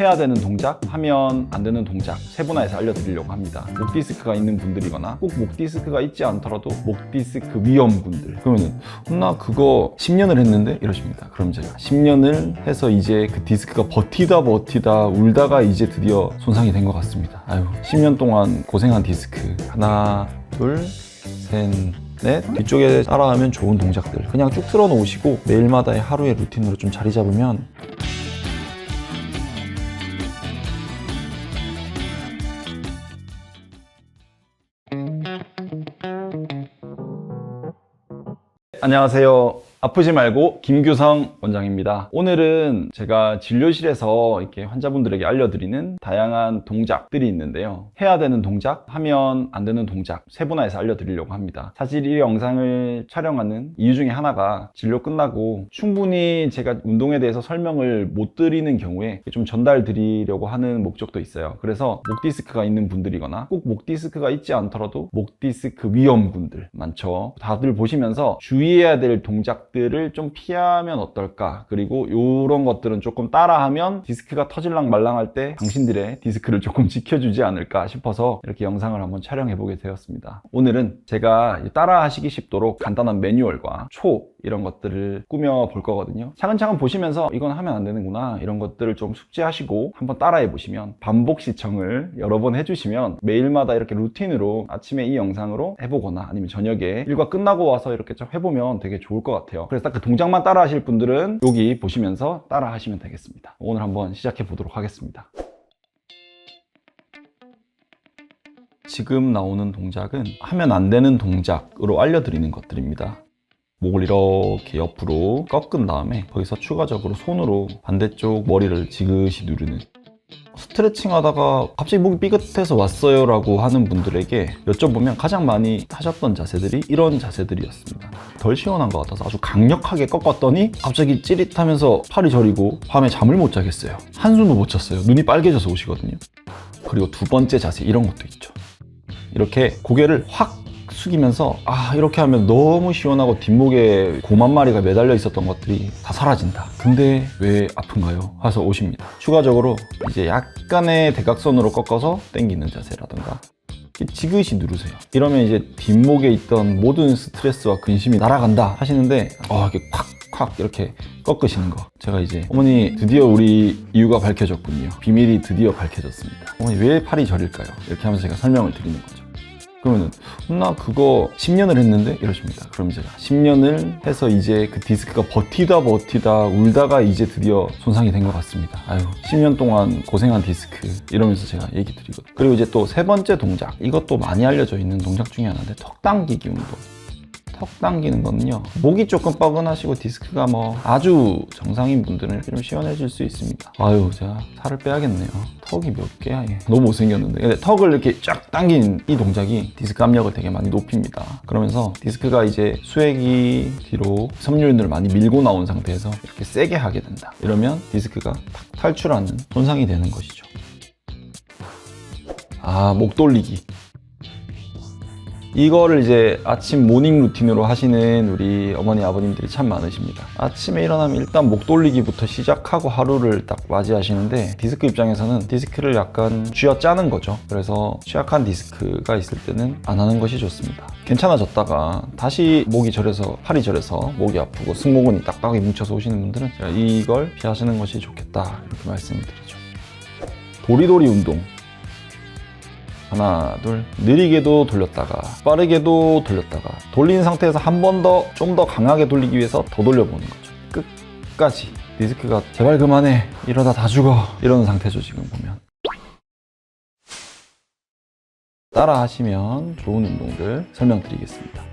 해야 되는 동작, 하면 안 되는 동작 세분화해서 알려드리려고 합니다. 목 디스크가 있는 분들이거나 꼭 목 디스크가 있지 않더라도 목 디스크 위험군들, 그러면은 나 그거 10년을 했는데 이러십니다. 그럼 제가 10년을 해서 이제 그 디스크가 버티다 울다가 이제 드디어 손상이 된 것 같습니다. 아유, 10년 동안 고생한 디스크 하나 둘 셋 넷, 뒤쪽에 따라하면 좋은 동작들 그냥 쭉 틀어 놓으시고 매일마다의 하루의 루틴으로 좀 자리 잡으면 안녕하세요. 아프지 말고 김규성 원장입니다. 오늘은 제가 진료실에서 이렇게 환자분들에게 알려드리는 다양한 동작들이 있는데요. 해야 되는 동작, 하면 안 되는 동작 세분화해서 알려드리려고 합니다. 사실 이 영상을 촬영하는 이유 중에 하나가 진료 끝나고 충분히 제가 운동에 대해서 설명을 못 드리는 경우에 좀 전달 드리려고 하는 목적도 있어요. 그래서 목 디스크가 있는 분들이거나 꼭 목 디스크가 있지 않더라도 목 디스크 위험군들 많죠. 다들 보시면서 주의해야 될 동작 들을 좀 피하면 어떨까, 그리고 이런 것들은 조금 따라하면 디스크가 터질랑 말랑할 때 당신들의 디스크를 조금 지켜주지 않을까 싶어서 이렇게 영상을 한번 촬영해 보게 되었습니다. 오늘은 제가 따라 하시기 쉽도록 간단한 매뉴얼과 초 이런 것들을 꾸며 볼 거거든요. 차근차근 보시면서 이건 하면 안 되는구나 이런 것들을 좀 숙지하시고 한번 따라해 보시면, 반복 시청을 여러 번 해주시면 매일마다 이렇게 루틴으로 아침에 이 영상으로 해보거나 아니면 저녁에 일과 끝나고 와서 이렇게 좀 해보면 되게 좋을 것 같아요. 그래서 딱 그 동작만 따라 하실 분들은 여기 보시면서 따라 하시면 되겠습니다. 오늘 한번 시작해 보도록 하겠습니다. 지금 나오는 동작은 하면 안 되는 동작으로 알려드리는 것들입니다. 목을 이렇게 옆으로 꺾은 다음에 거기서 추가적으로 손으로 반대쪽 머리를 지그시 누르는, 스트레칭 하다가 갑자기 목이 삐끗해서 왔어요 라고 하는 분들에게 여쭤보면 가장 많이 하셨던 자세들이 이런 자세들이었습니다. 덜 시원한 것 같아서 아주 강력하게 꺾었더니 갑자기 찌릿하면서 팔이 저리고 밤에 잠을 못 자겠어요. 한숨도 못 잤어요. 눈이 빨개져서 오시거든요. 그리고 두 번째 자세 이런 것도 있죠. 이렇게 고개를 확 숙이면서 이렇게 하면 너무 시원하고 뒷목에 곰 한 마리가 매달려 있었던 것들이 다 사라진다. 근데 왜 아픈가요? 해서 오십니다. 추가적으로 이제 약간의 대각선으로 꺾어서 당기는 자세라든가 지그시 누르세요. 이러면 이제 뒷목에 있던 모든 스트레스와 근심이 날아간다 하시는데 이렇게 콱콱 이렇게 꺾으시는 거, 제가 이제 어머니 드디어 우리 이유가 밝혀졌군요. 비밀이 드디어 밝혀졌습니다. 어머니 왜 팔이 저릴까요? 이렇게 하면서 제가 설명을 드리는 거죠. 그러면은 나 그거 10년을 했는데 이러십니다. 그럼 제가 10년을 해서 이제 그 디스크가 버티다 울다가 이제 드디어 손상이 된 것 같습니다. 아유, 10년 동안 고생한 디스크 이러면서 제가 얘기 드리거든요. 그리고 이제 또 세 번째 동작, 이것도 많이 알려져 있는 동작 중에 하나인데 턱 당기기 운동. 턱 당기는 거는요, 목이 조금 뻐근하시고 디스크가 아주 정상인 분들은 이렇게 좀 시원해질 수 있습니다. 아유, 제가 살을 빼야겠네요. 턱이 몇 개야 얘. 너무 못생겼는데. 근데 턱을 이렇게 쫙 당긴 이 동작이 디스크 압력을 되게 많이 높입니다. 그러면서 디스크가 이제 수액이 뒤로 섬유근을 많이 밀고 나온 상태에서 이렇게 세게 하게 된다. 이러면 디스크가 탁 탈출하는 손상이 되는 것이죠. 목 돌리기. 이거를 이제 아침 모닝 루틴으로 하시는 우리 어머니 아버님들이 참 많으십니다. 아침에 일어나면 일단 목 돌리기부터 시작하고 하루를 딱 맞이하시는데, 디스크 입장에서는 디스크를 약간 쥐어짜는 거죠. 그래서 취약한 디스크가 있을 때는 안 하는 것이 좋습니다. 괜찮아졌다가 다시 목이 저려서 팔이 저려서 목이 아프고 승모근이 딱딱하게 뭉쳐서 오시는 분들은 제가 이걸 피하시는 것이 좋겠다 이렇게 말씀을 드리죠. 도리도리 운동. 하나, 둘, 느리게도 돌렸다가 빠르게도 돌렸다가 돌린 상태에서 한 번 더 좀 더 강하게 돌리기 위해서 더 돌려보는 거죠. 끝까지. 디스크가 제발 그만해, 이러다 다 죽어, 이런 상태죠. 지금 보면 따라 하시면 좋은 운동들 설명드리겠습니다.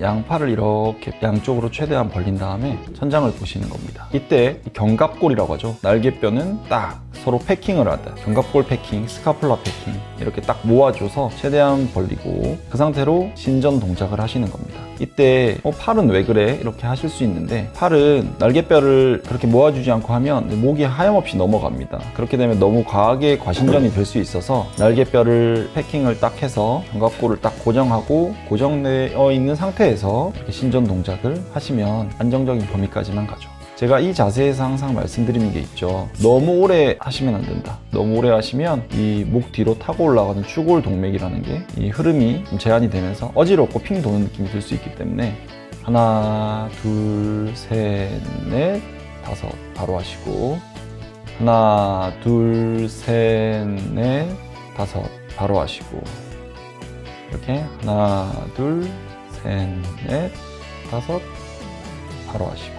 양팔을 이렇게 양쪽으로 최대한 벌린 다음에 천장을 보시는 겁니다. 이때 견갑골이라고 하죠. 날개뼈는 딱 서로 패킹을 하다. 견갑골 패킹, 스카폴라 패킹 이렇게 딱 모아줘서 최대한 벌리고 그 상태로 신전 동작을 하시는 겁니다. 이때 팔은 왜 그래? 이렇게 하실 수 있는데, 팔은 날개뼈를 그렇게 모아주지 않고 하면 목이 하염없이 넘어갑니다. 그렇게 되면 너무 과하게 과신전이 될 수 있어서 날개뼈를 패킹을 딱 해서 견갑골을 딱 고정하고 고정되어 있는 상태에서 이렇게 신전 동작을 하시면 안정적인 범위까지만 가죠. 제가 이 자세에서 항상 말씀드리는 게 있죠. 너무 오래 하시면 안 된다. 너무 오래 하시면 이 목 뒤로 타고 올라가는 추골 동맥이라는 게 이 흐름이 좀 제한이 되면서 어지럽고 핑 도는 느낌이 들 수 있기 때문에 하나, 둘, 셋, 넷, 다섯 바로 하시고 하나, 둘, 셋, 넷, 다섯 바로 하시고 이렇게 하나, 둘, 셋, 넷, 다섯 바로 하시고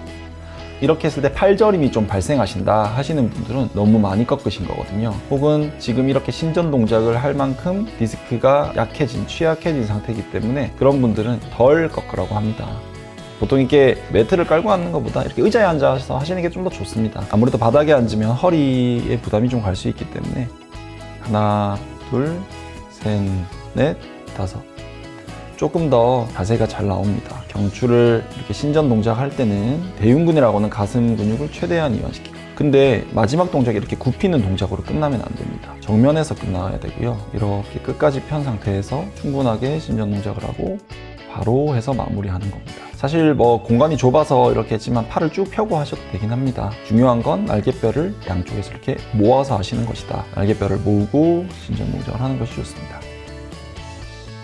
이렇게 했을 때 팔저림이 좀 발생하신다 하시는 분들은 너무 많이 꺾으신 거거든요. 혹은 지금 이렇게 신전 동작을 할 만큼 디스크가 약해진, 취약해진 상태이기 때문에 그런 분들은 덜 꺾으라고 합니다. 보통 이렇게 매트를 깔고 앉는 것보다 이렇게 의자에 앉아서 하시는 게 좀 더 좋습니다. 아무래도 바닥에 앉으면 허리에 부담이 좀 갈 수 있기 때문에 하나, 둘, 셋, 넷, 다섯 조금 더 자세가 잘 나옵니다. 경추를 이렇게 신전 동작 할 때는 대흉근이라고는 가슴 근육을 최대한 이완시키고 근데 마지막 동작이 이렇게 굽히는 동작으로 끝나면 안 됩니다. 정면에서 끝나야 되고요. 이렇게 끝까지 편 상태에서 충분하게 신전 동작을 하고 바로 해서 마무리하는 겁니다. 사실 뭐 공간이 좁아서 이렇게 했지만 팔을 쭉 펴고 하셔도 되긴 합니다. 중요한 건 날개뼈를 양쪽에서 이렇게 모아서 하시는 것이다. 날개뼈를 모으고 신전 동작을 하는 것이 좋습니다.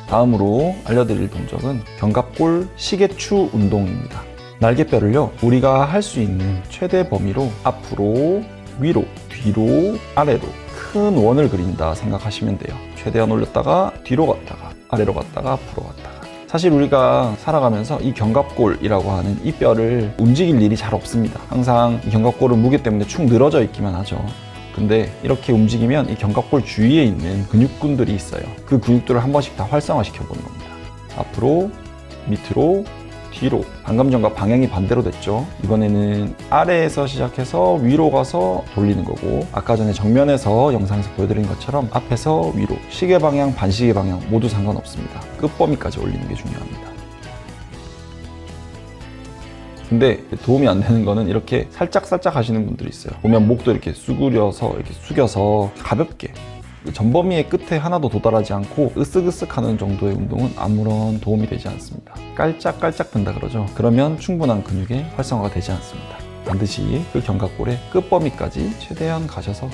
다음으로 알려드릴 동작은 견갑골 시계추 운동입니다. 날개뼈를요, 우리가 할 수 있는 최대 범위로 앞으로, 위로, 뒤로, 아래로 큰 원을 그린다 생각하시면 돼요. 최대한 올렸다가 뒤로 갔다가 아래로 갔다가 앞으로 갔다가 사실 우리가 살아가면서 이 견갑골이라고 하는 이 뼈를 움직일 일이 잘 없습니다. 항상 이 견갑골은 무게 때문에 축 늘어져 있기만 하죠. 근데 이렇게 움직이면 이 견갑골 주위에 있는 근육군들이 있어요. 그 근육들을 한 번씩 다 활성화시켜 보는 겁니다. 앞으로, 밑으로, 뒤로. 방금 전과 방향이 반대로 됐죠. 이번에는 아래에서 시작해서 위로 가서 돌리는 거고 아까 전에 정면에서 영상에서 보여드린 것처럼 앞에서 위로, 시계 방향, 반시계 방향 모두 상관없습니다. 끝범위까지 올리는 게 중요합니다. 근데 도움이 안 되는 거는 이렇게 살짝 하시는 분들이 있어요. 보면 목도 이렇게 수그려서 이렇게 숙여서 가볍게 전범위의 끝에 하나도 도달하지 않고 으쓱으쓱 하는 정도의 운동은 아무런 도움이 되지 않습니다. 깔짝깔짝 든다 그러죠. 그러면 충분한 근육의 활성화가 되지 않습니다. 반드시 그 견갑골의 끝범위까지 최대한 가셔서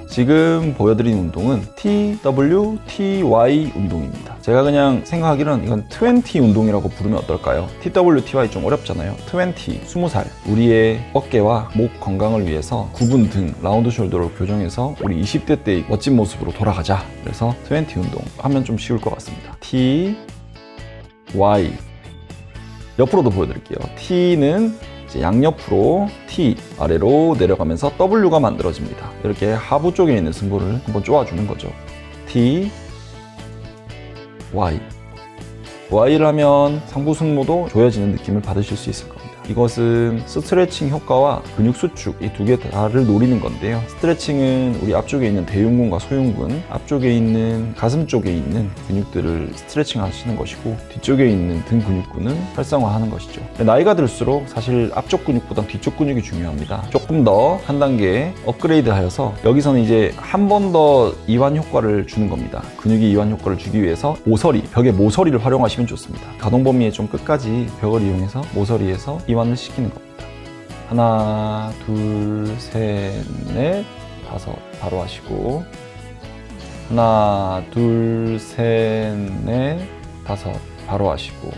지금 보여드린 운동은 TWTY 운동입니다. 제가 그냥 생각하기로는 이건 20 운동이라고 부르면 어떨까요? TWTY 좀 어렵잖아요. 20살 우리의 어깨와 목 건강을 위해서 굽은 등, 라운드 숄더로 교정해서 우리 20대 때의 멋진 모습으로 돌아가자. 그래서 20 운동 하면 좀 쉬울 것 같습니다. T, Y 옆으로도 보여드릴게요. T는 양옆으로 T 아래로 내려가면서 W가 만들어집니다. 이렇게 하부 쪽에 있는 승부를 한번 쪼아주는 거죠. T, Y. Y를 하면 상부 승모도 조여지는 느낌을 받으실 수 있을 겁니다. 이것은 스트레칭 효과와 근육 수축 이 두 개 다를 노리는 건데요. 스트레칭은 우리 앞쪽에 있는 대흉근과 소흉근, 앞쪽에 있는 가슴 쪽에 있는 근육들을 스트레칭 하시는 것이고 뒤쪽에 있는 등 근육군은 활성화하는 것이죠. 나이가 들수록 사실 앞쪽 근육보다 뒤쪽 근육이 중요합니다. 조금 더 한 단계 업그레이드 하여서 여기서는 이제 한 번 더 이완 효과를 주는 겁니다. 근육이 이완 효과를 주기 위해서 모서리, 벽의 모서리를 활용하시면 좋습니다. 가동 범위의 좀 끝까지 벽을 이용해서 모서리에서 이완을 시키는 겁니다. 하나, 둘, 셋, 넷, 다섯 바로 하시고 하나, 둘, 셋, 넷, 다섯 바로 하시고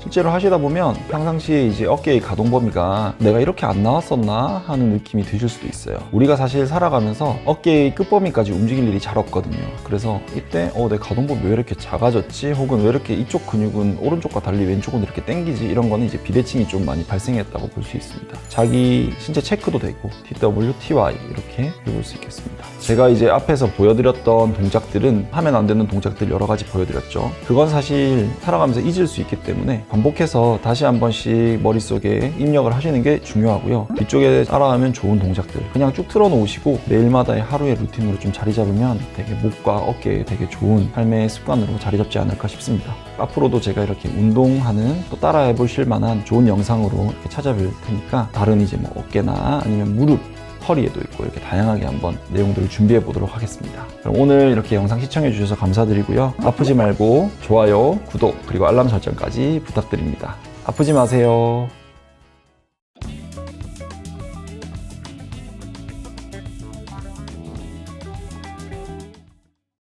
실제로 하시다 보면 평상시에 이제 어깨의 가동 범위가 내가 이렇게 안 나왔었나 하는 느낌이 드실 수도 있어요. 우리가 사실 살아가면서 어깨의 끝범위까지 움직일 일이 잘 없거든요. 그래서 이때 내 가동 범위 왜 이렇게 작아졌지? 혹은 왜 이렇게 이쪽 근육은 오른쪽과 달리 왼쪽은 이렇게 당기지? 이런 거는 이제 비대칭이 좀 많이 발생했다고 볼 수 있습니다. 자기 신체 체크도 되고 TWTY 이렇게 해볼 수 있겠습니다. 제가 이제 앞에서 보여드렸던 동작들은 하면 안 되는 동작들 여러 가지 보여드렸죠. 그건 사실 살아가면서 잊을 수 있기 때문에 반복해서 다시 한 번씩 머릿속에 입력을 하시는 게 중요하고요. 뒤쪽에 따라하면 좋은 동작들 그냥 쭉 틀어놓으시고 매일마다의 하루의 루틴으로 좀 자리 잡으면 되게 목과 어깨에 되게 좋은 삶의 습관으로 자리 잡지 않을까 싶습니다. 앞으로도 제가 이렇게 운동하는 또 따라해 보실 만한 좋은 영상으로 이렇게 찾아뵐 테니까 다른 이제 뭐 어깨나 아니면 무릎 허리에도 있고 이렇게 다양하게 한번 내용들을 준비해 보도록 하겠습니다. 그럼 오늘 이렇게 영상 시청해 주셔서 감사드리고요. 아프지 말고 좋아요, 구독, 그리고 알람 설정까지 부탁드립니다. 아프지 마세요.